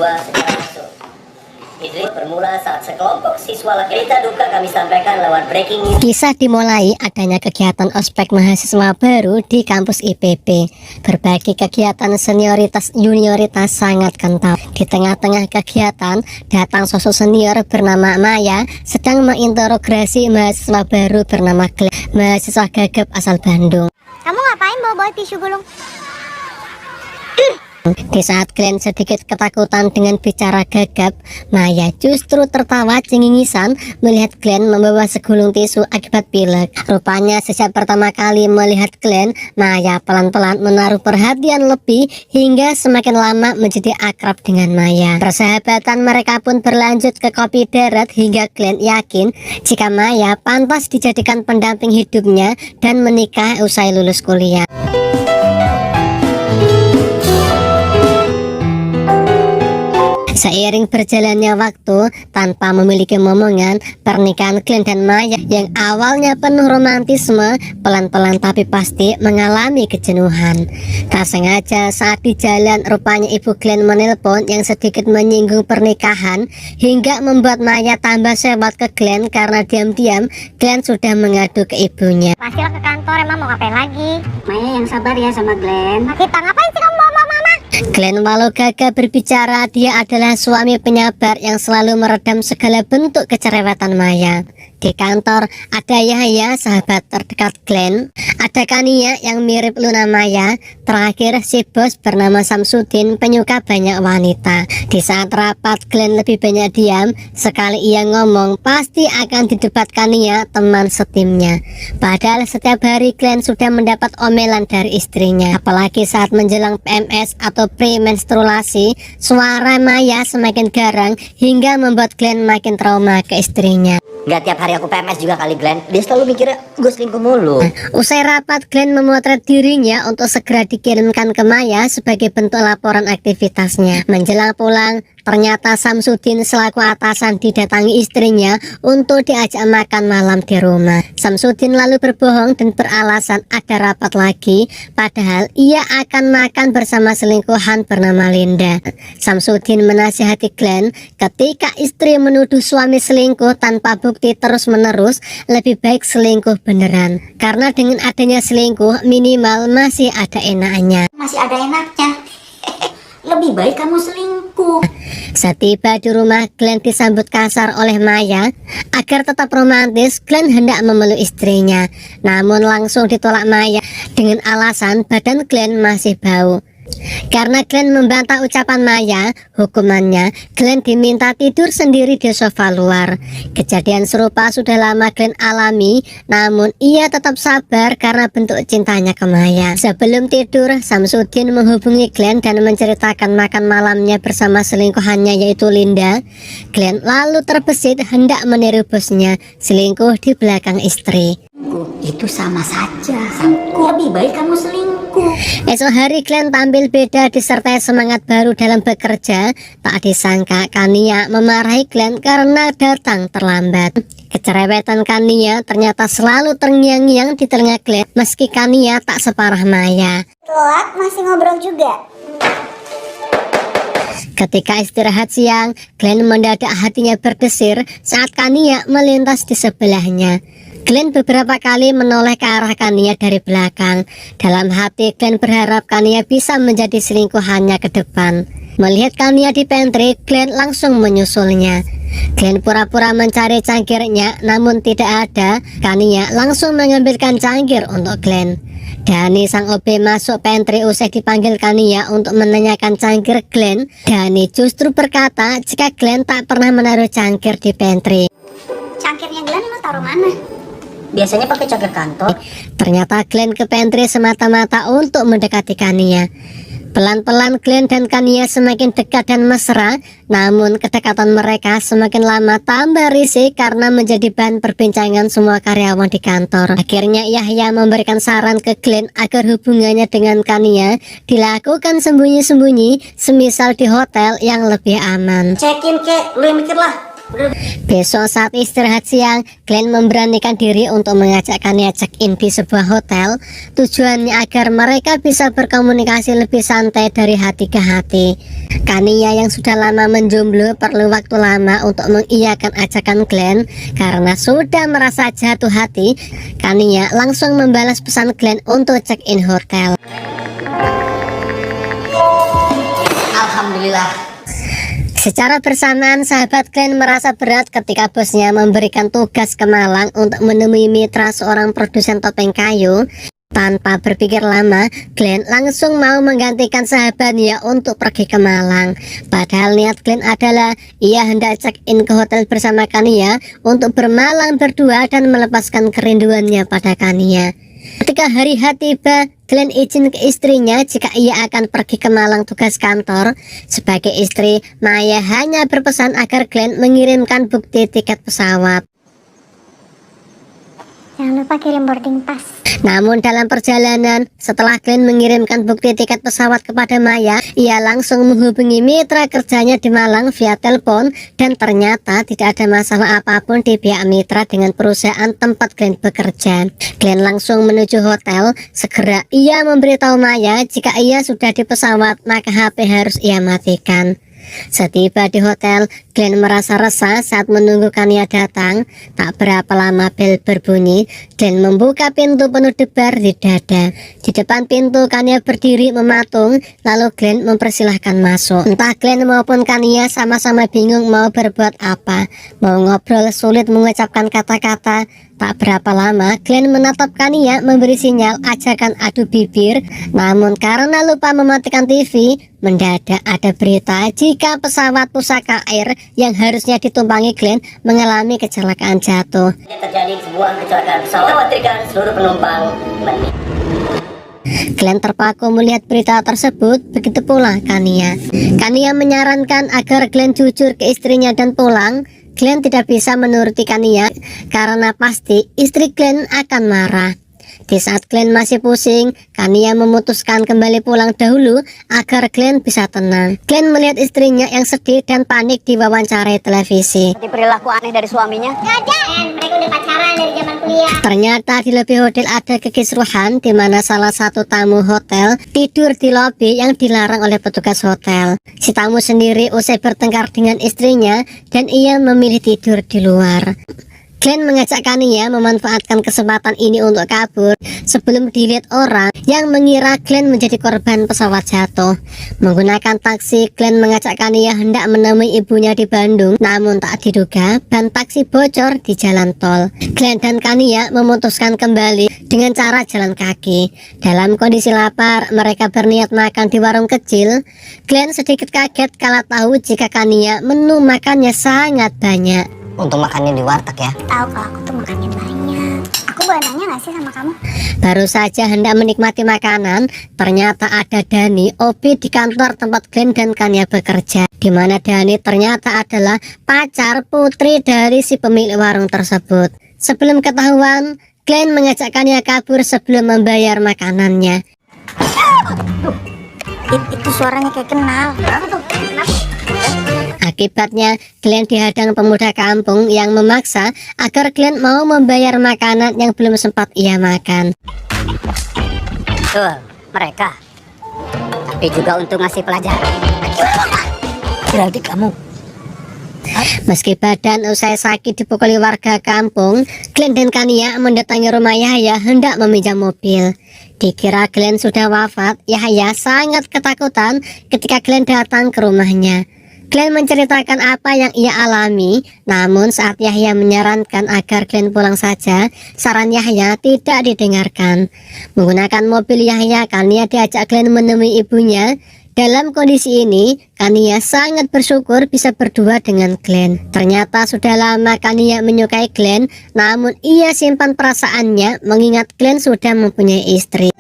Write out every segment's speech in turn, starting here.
2 secara langsung. Insiden bermula saat sekelompok siswa laki-laki duka kami sampaikan lewat breaking news. Kisah dimulai adanya kegiatan ospek mahasiswa baru di kampus IPB. Berbagai kegiatan senioritas junioritas sangat kental. Di tengah-tengah kegiatan, datang sosok senior bernama Maya sedang menginterogasi mahasiswa baru bernama Glenn, mahasiswa gagap asal Bandung. Kamu ngapain bawa tisu gulung? Di saat Glenn sedikit ketakutan dengan bicara gagap, Maya justru tertawa cengingisan melihat Glenn membawa segulung tisu akibat pilek. Rupanya sejak pertama kali melihat Glenn, Maya pelan-pelan menaruh perhatian lebih hingga semakin lama menjadi akrab dengan Maya. Persahabatan mereka pun berlanjut ke kopi deret hingga Glenn yakin jika Maya pantas dijadikan pendamping hidupnya dan menikah usai lulus kuliah. Seiring berjalannya waktu, tanpa memiliki momongan, pernikahan Glenn dan Maya yang awalnya penuh romantisme, pelan-pelan tapi pasti mengalami kejenuhan. Tak sengaja saat di jalan, rupanya ibu Glenn menelpon yang sedikit menyinggung pernikahan, hingga membuat Maya tambah sewot ke Glenn karena diam-diam Glenn sudah mengadu ke ibunya. Pastilah ke kantor, emang mau ngapain lagi? Maya yang sabar ya sama Glenn. Kita ngapain sih kamu bawa mama? Glenn walau gagah berbicara, dia adalah suami penyabar yang selalu meredam segala bentuk kecerewetan Maya. Di kantor ada Yahya, sahabat terdekat Glenn, ada Kania yang mirip Luna Maya, terakhir si bos bernama Samsudin, penyuka banyak wanita. Di saat rapat Glenn lebih banyak diam, sekali ia ngomong pasti akan didebat Kania, teman setimnya. Padahal setiap hari Glenn sudah mendapat omelan dari istrinya. Apalagi saat menjelang PMS atau premenstruasi, suara Maya semakin garang hingga membuat Glenn makin trauma ke istrinya. Gak tiap hari aku PMS juga kali Glenn. Dia selalu mikirnya gue selingkuh mulu. Usai rapat, Glenn memotret dirinya untuk segera dikirimkan ke Maya sebagai bentuk laporan aktivitasnya. Menjelang pulang, ternyata Samsudin selaku atasan didatangi istrinya untuk diajak makan malam di rumah. Samsudin lalu berbohong dan beralasan ada rapat lagi, padahal ia akan makan bersama selingkuhan bernama Linda. Samsudin menasihati Glenn, ketika istri menuduh suami selingkuh tanpa bukti terus-menerus, lebih baik selingkuh beneran. Karena dengan adanya selingkuh, minimal masih ada enaknya. Masih ada enaknya. Lebih baik kamu selingkuh. Setiba di rumah, Glenn disambut kasar oleh Maya. Agar tetap romantis, Glenn hendak memeluk istrinya, namun langsung ditolak Maya dengan alasan badan Glenn masih bau. Karena Glenn membantah ucapan Maya, hukumannya Glenn diminta tidur sendiri di sofa luar. Kejadian serupa sudah lama Glenn alami, namun ia tetap sabar karena bentuk cintanya ke Maya. Sebelum tidur, Samsudin menghubungi Glenn dan menceritakan makan malamnya bersama selingkuhannya yaitu Linda. Glenn lalu terbesit hendak meniru bosnya, selingkuh di belakang istri. Itu sama saja. Lebih baik kamu selingkuh. Esok hari Glenn tampil beda disertai semangat baru dalam bekerja. Tak disangka Kania memarahi Glenn karena datang terlambat. Kecerewetan Kania ternyata selalu terngiang-ngiang di telinga Glenn, meski Kania tak separah Maya. Telat masih ngobrol juga. Ketika istirahat siang, Glenn mendadak hatinya berdesir saat Kania melintas di sebelahnya. Glenn beberapa kali menoleh ke arah Kania dari belakang. Dalam hati Glenn berharap Kania bisa menjadi selingkuhannya ke depan. Melihat Kania di pantry, Glenn langsung menyusulnya. Glenn pura-pura mencari cangkirnya, namun tidak ada. Kania langsung mengambilkan cangkir untuk Glenn. Dani sang OB masuk pantry usai dipanggil Kania untuk menanyakan cangkir Glenn. Dani justru berkata jika Glenn tak pernah menaruh cangkir di pantry. Cangkirnya Glenn lo taruh mana? Biasanya pakai cangkir kantor. Ternyata Glenn ke pantry semata-mata untuk mendekati Kania. Pelan-pelan Glenn dan Kania semakin dekat dan mesra, namun kedekatan mereka semakin lama tambah risih karena menjadi bahan perbincangan semua karyawan di kantor. Akhirnya Yahya memberikan saran ke Glenn agar hubungannya dengan Kania dilakukan sembunyi-sembunyi, semisal di hotel yang lebih aman. Check-in kek, lu yang mikir lah. Besok saat istirahat siang, Glenn memberanikan diri untuk mengajak Kania check-in di sebuah hotel. Tujuannya agar mereka bisa berkomunikasi lebih santai dari hati ke hati. Kania yang sudah lama menjomblo perlu waktu lama untuk mengiyakan ajakan Glenn. Karena sudah merasa jatuh hati, Kania langsung membalas pesan Glenn untuk check-in hotel. Alhamdulillah. Secara bersamaan, sahabat Glenn merasa berat ketika bosnya memberikan tugas ke Malang untuk menemui mitra seorang produsen topeng kayu. Tanpa berpikir lama, Glenn langsung mau menggantikan sahabatnya untuk pergi ke Malang. Padahal niat Glenn adalah ia hendak check-in ke hotel bersama Kania untuk bermalam berdua dan melepaskan kerinduannya pada Kania. Ketika hari H tiba, Glenn izin ke istrinya jika ia akan pergi ke Malang tugas kantor. Sebagai istri, Maya hanya berpesan agar Glenn mengirimkan bukti tiket pesawat. Jangan lupa kirim boarding pass. Namun dalam perjalanan, setelah Glenn mengirimkan bukti tiket pesawat kepada Maya, ia langsung menghubungi mitra kerjanya di Malang via telepon dan ternyata tidak ada masalah apapun di pihak mitra dengan perusahaan tempat Glenn bekerja. Glenn langsung menuju hotel. Segera ia memberitahu Maya jika ia sudah di pesawat, maka HP harus ia matikan. Setiba di hotel, Glenn merasa resah saat menunggu Kania datang. Tak berapa lama bel berbunyi. Glenn membuka pintu penuh debar di dada. Di depan pintu Kania berdiri mematung. Lalu Glenn mempersilahkan masuk. Entah Glenn maupun Kania sama-sama bingung mau berbuat apa. Mau ngobrol sulit mengucapkan kata-kata. Tak berapa lama Glenn menatap Kania memberi sinyal ajakan adu bibir. Namun karena lupa mematikan TV, mendadak ada berita jika pesawat pusaka air yang harusnya ditumpangi Glenn mengalami kecelakaan jatuh. Terjadi sebuah kecelakaan pesawat. Khawatirkan seluruh penumpang meninggal. Glenn terpaku melihat berita tersebut, begitu pula Kania. Kania menyarankan agar Glenn jujur ke istrinya dan pulang. Glenn tidak bisa menuruti Kania karena pasti istri Glenn akan marah. Di saat Glenn masih pusing, Kania memutuskan kembali pulang dahulu agar Glenn bisa tenang. Glenn melihat istrinya yang sedih dan panik diwawancarai televisi. Perilaku aneh dari suaminya. Gak ada. Mereka udah pacaran dari zaman kuliah. Ternyata di lobi hotel ada kekisruhan di mana salah satu tamu hotel tidur di lobi yang dilarang oleh petugas hotel. Si tamu sendiri usai bertengkar dengan istrinya dan ia memilih tidur di luar. Glenn mengajak Kania memanfaatkan kesempatan ini untuk kabur sebelum dilihat orang yang mengira Glenn menjadi korban pesawat jatuh. Menggunakan taksi, Glenn mengajak Kania hendak menemui ibunya di Bandung. Namun tak diduga, ban taksi bocor di jalan tol. Glenn dan Kania memutuskan kembali dengan cara jalan kaki. Dalam kondisi lapar, mereka berniat makan di warung kecil. Glenn sedikit kaget kala tahu jika Kania menu makannya sangat banyak. Untuk makannya di warteg ya. Tahu kalau aku tuh makannya banyak. Aku boleh nanya gak sih sama kamu? Baru saja hendak menikmati makanan, ternyata ada Dani, OB di kantor tempat Glenn dan Kania bekerja. Di mana Dani ternyata adalah pacar putri dari si pemilik warung tersebut. Sebelum ketahuan, Glenn mengajak Kania kabur sebelum membayar makanannya. Itu suaranya kayak kenal. Apa tuh? Akibatnya, Glenn dihadang pemuda kampung yang memaksa agar Glenn mau membayar makanan yang belum sempat ia makan. Betul, mereka. Tapi juga untuk ngasih pelajaran. Berarti kamu. Meski badan usai sakit dipukuli warga kampung, Glenn dan Kania mendatangi rumah Yahya hendak meminjam mobil. Dikira Glenn sudah wafat, Yahya sangat ketakutan ketika Glenn datang ke rumahnya. Glenn menceritakan apa yang ia alami, namun saat Yahya menyarankan agar Glenn pulang saja, saran Yahya tidak didengarkan. Menggunakan mobil Yahya, Kania diajak Glenn menemui ibunya. Dalam kondisi ini, Kania sangat bersyukur bisa berdua dengan Glenn. Ternyata sudah lama Kania menyukai Glenn, namun ia simpan perasaannya mengingat Glenn sudah mempunyai istri.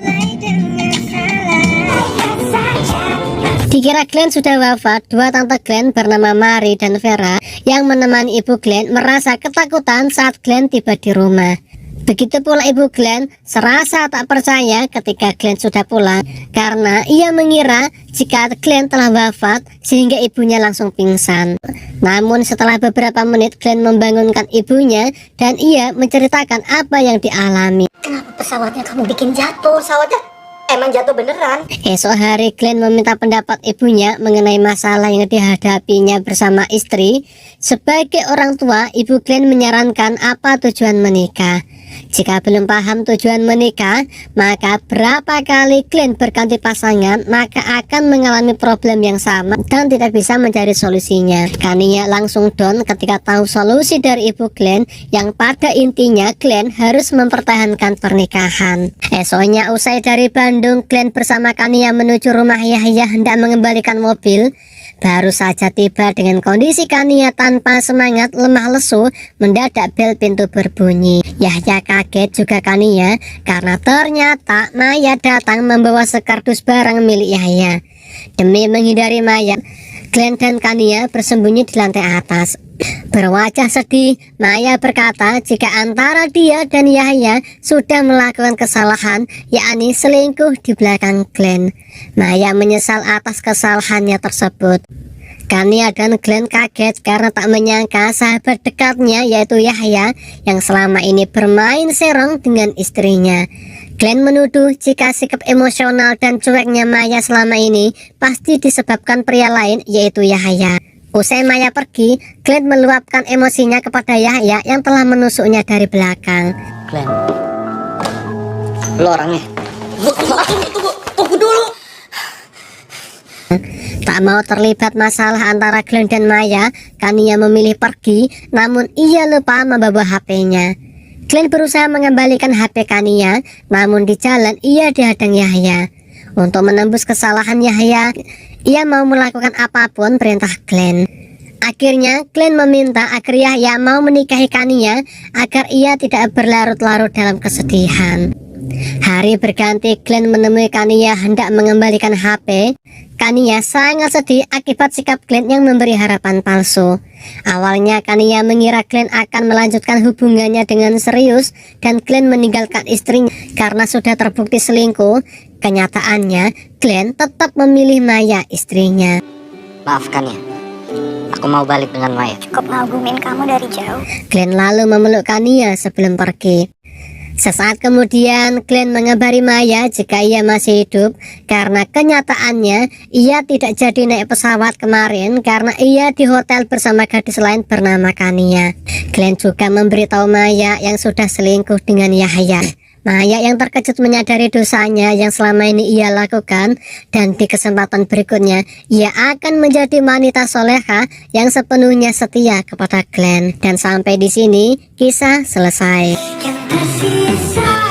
Dikira Glenn sudah wafat, dua tante Glenn bernama Mary dan Vera yang menemani ibu Glenn merasa ketakutan saat Glenn tiba di rumah. Begitu pula ibu Glenn serasa tak percaya ketika Glenn sudah pulang, karena ia mengira jika Glenn telah wafat sehingga ibunya langsung pingsan. Namun setelah beberapa menit Glenn membangunkan ibunya dan ia menceritakan apa yang dialami. Kenapa pesawatnya kamu bikin jatuh? Pesawatnya emang jatuh beneran? Esok hari Glenn meminta pendapat ibunya mengenai masalah yang dihadapinya bersama istri. Sebagai orang tua, ibu Glenn menyarankan apa tujuan menikah. Jika belum paham tujuan menikah, maka berapa kali Glenn berganti pasangan, maka akan mengalami problem yang sama dan tidak bisa mencari solusinya. Kania langsung down ketika tahu solusi dari ibu Glenn, yang pada intinya Glenn harus mempertahankan pernikahan. Esoknya usai dari Bandung, Glenn bersama Kania menuju rumah Yahya hendak mengembalikan mobil. Baru saja tiba dengan kondisi Kania tanpa semangat, lemah lesu, mendadak bel pintu berbunyi. Yahya kaget juga Kania karena ternyata Maya datang membawa sekardus barang milik Yahya. Demi menghindari Maya, Glenn dan Kania bersembunyi di lantai atas. Berwajah sedih, Maya berkata jika antara dia dan Yahya sudah melakukan kesalahan, yakni selingkuh di belakang Glenn. Maya menyesal atas kesalahannya tersebut. Kania dan Glenn kaget karena tak menyangka sahabat dekatnya yaitu Yahya yang selama ini bermain serong dengan istrinya. Glenn menuduh jika sikap emosional dan cueknya Maya selama ini pasti disebabkan pria lain yaitu Yahya. Usai Maya pergi, Glenn meluapkan emosinya kepada Yahya yang telah menusuknya dari belakang. Glenn, lo orangnya. Tunggu dulu. Tak mau terlibat masalah antara Glenn dan Maya, Kania memilih pergi, namun ia lupa membawa HP-nya. Glenn berusaha mengembalikan HP Kania, namun di jalan ia dihadang Yahya. Untuk menembus kesalahan Yahya, ia mau melakukan apapun perintah Glenn. Akhirnya Glenn meminta agar Yahya mau menikahi Kania agar ia tidak berlarut-larut dalam kesedihan. Hari berganti, Glenn menemui Kania hendak mengembalikan HP. Kania sangat sedih akibat sikap Glenn yang memberi harapan palsu. Awalnya Kania mengira Glenn akan melanjutkan hubungannya dengan serius dan Glenn meninggalkan istrinya karena sudah terbukti selingkuh. Kenyataannya Glenn tetap memilih Maya, istrinya. Maafkan ya, aku mau balik dengan Maya. Cukup ngagumin kamu dari jauh. Glenn lalu memeluk Kania sebelum pergi. Sesaat kemudian Glenn mengabari Maya jika ia masih hidup, karena kenyataannya ia tidak jadi naik pesawat kemarin karena ia di hotel bersama gadis lain bernama Kania. Glenn juga memberitahu Maya yang sudah selingkuh dengan Yahya. Maya yang terkejut menyadari dosanya yang selama ini ia lakukan, dan di kesempatan berikutnya ia akan menjadi wanita soleha yang sepenuhnya setia kepada Glenn. Dan sampai di sini kisah selesai. Yang tersisa